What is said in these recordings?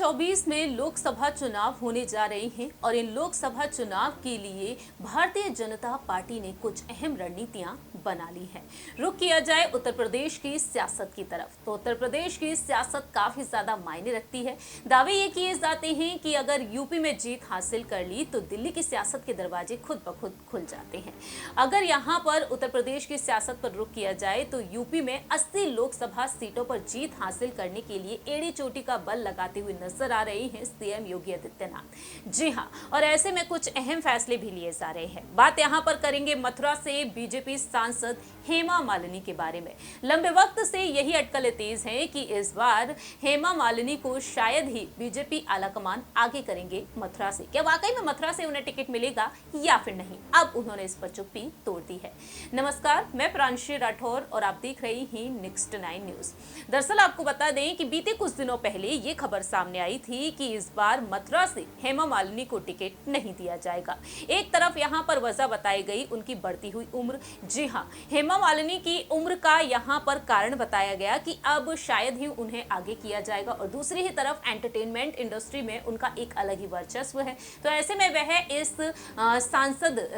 2024 में लोकसभा चुनाव होने जा रहे हैं और इन लोकसभा चुनाव के लिए भारतीय जनता पार्टी ने कुछ अहम रणनीतियां बना ली है। रुख किया जाए उत्तर प्रदेश की सियासत की तरफ, तो उत्तर प्रदेश की सियासत काफी ज्यादा मायने रखती है। दावे ये किए जाते हैं कि अगर यूपी में जीत हासिल कर ली तो दिल्ली की सियासत के दरवाजे खुद ब खुद खुल जाते हैं। अगर यहाँ पर उत्तर प्रदेश की सियासत पर रुख किया जाए तो यूपी में 80 लोकसभा सीटों पर जीत हासिल करने के लिए एड़ी चोटी का बल लगाते हुए नजर आ रही हैं सीएम योगी आदित्यनाथ। जी हां, और ऐसे में कुछ अहम फैसले भी लिए जा रहे हैं। बात यहां पर करेंगे मथुरा से बीजेपी सांसद हेमा मालिनी के बारे में। लंबे वक्त से यही अटकलें तेज हैं कि इस बार हेमा मालिनी को शायद ही बीजेपी आलाकमान आगे करेंगे मथुरा से। क्या वाकई में मथुरा से उन्हें टिकट मिलेगा या फिर नहीं? अब उन्होंने इस पर चुप्पी तोड़ दी है। नमस्कार, मैं प्रांशी राठौर और आप देख रही हैं नेक्स्ट 9 न्यूज। दरअसल आपको बता दें कि बीते कुछ दिनों पहले ये खबर सामने आई थी कि इस बार मथुरा से हेमा मालिनी को टिकट नहीं दिया जाएगा। एक तरफ यहां पर वजह बताई गई उनकी बढ़ती हुई उम्र। जी हां, हेमा मालिनी की उम्र का यहां पर कारण बताया गया कि अब शायद ही उन्हें आगे किया जाएगा, और दूसरी ही तरफ एंटरटेनमेंट इंडस्ट्री में उनका एक अलग ही वर्चस्व है। तो ऐसे में वह इस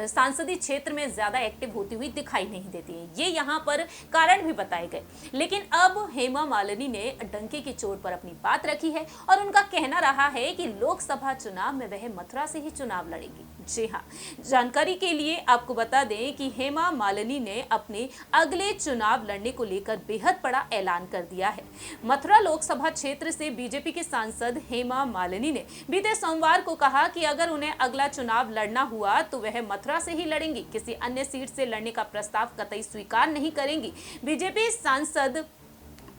सांसदीय क्षेत्र में ज्यादा एक्टिव होती हुई दिखाई नहीं देती है। ये यहाँ पर कारण भी बताए गए, लेकिन अब हेमा मालिनी ने डंके की चोट पर अपनी बात रखी है और उनका कहना रहा है कि लोकसभा चुनाव में वह मथुरा से ही चुनाव लड़ेगी। जी हाँ, जानकारी के लिए आपको बता दें कि हेमा मालिनी ने अपने अगले चुनाव लड़ने को लेकर बेहद बड़ा ऐलान कर दिया है। मथुरा लोकसभा क्षेत्र से बीजेपी के सांसद हेमा मालिनी ने बीते सोमवार को कहा कि अगर उन्हें अगला चुनाव लड़ना हुआ तो वह मथुरा से ही लड़ेंगी, किसी अन्य सीट से लड़ने का प्रस्ताव कतई स्वीकार नहीं करेंगी। बीजेपी सांसद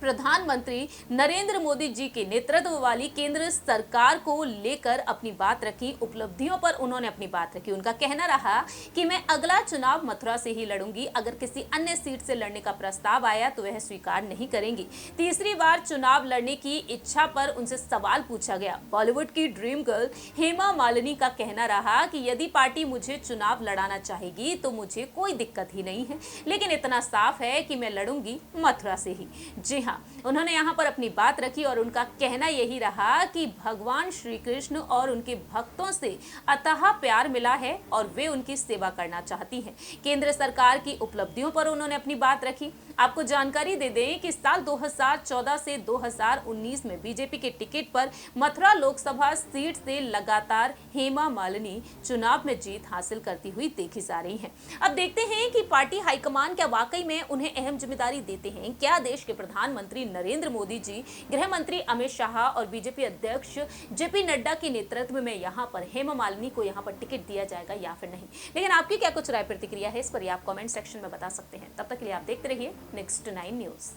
प्रधानमंत्री नरेंद्र मोदी जी के नेतृत्व वाली केंद्र सरकार को लेकर अपनी बात रखी, उपलब्धियों पर उन्होंने अपनी बात रखी। उनका कहना रहा कि मैं अगला चुनाव मथुरा से ही लड़ूंगी, अगर किसी अन्य सीट से लड़ने का प्रस्ताव आया तो वह स्वीकार नहीं करेंगी। तीसरी बार चुनाव लड़ने की इच्छा पर उनसे सवाल पूछा गया। बॉलीवुड की ड्रीम गर्ल हेमा मालिनी का कहना रहा कि यदि पार्टी मुझे चुनाव लड़ाना चाहेगी तो मुझे कोई दिक्कत ही नहीं है, लेकिन इतना साफ है कि मैं लड़ूंगी मथुरा से ही। जी हाँ, उन्होंने यहाँ पर अपनी बात रखी और उनका कहना यही रहा कि भगवान श्री कृष्ण और उनके भक्तों से अथाह प्यार मिला है और वे उनकी सेवा करना चाहती हैं। केंद्र सरकार की उपलब्धियों पर उन्होंने अपनी बात रखी। आपको जानकारी दे दें कि साल 2014 से 2019 में बीजेपी के टिकट पर मथुरा लोकसभा सीट से लगातार हेमा मालिनी चुनाव में जीत हासिल करती हुई देखी जा रही हैं। अब देखते हैं कि पार्टी हाईकमान क्या वाकई में उन्हें अहम जिम्मेदारी देते हैं। क्या देश के प्रधानमंत्री नरेंद्र मोदी जी, गृह मंत्री अमित शाह और बीजेपी अध्यक्ष जेपी नड्डा के नेतृत्व में यहाँ पर हेमा मालिनी को यहाँ पर टिकट दिया जाएगा या फिर नहीं? लेकिन आपकी क्या कुछ राय प्रतिक्रिया है, इस पर आप कमेंट सेक्शन में बता सकते हैं। तब तक के लिए आप देखते रहिए नेक्स्ट 9 न्यूज।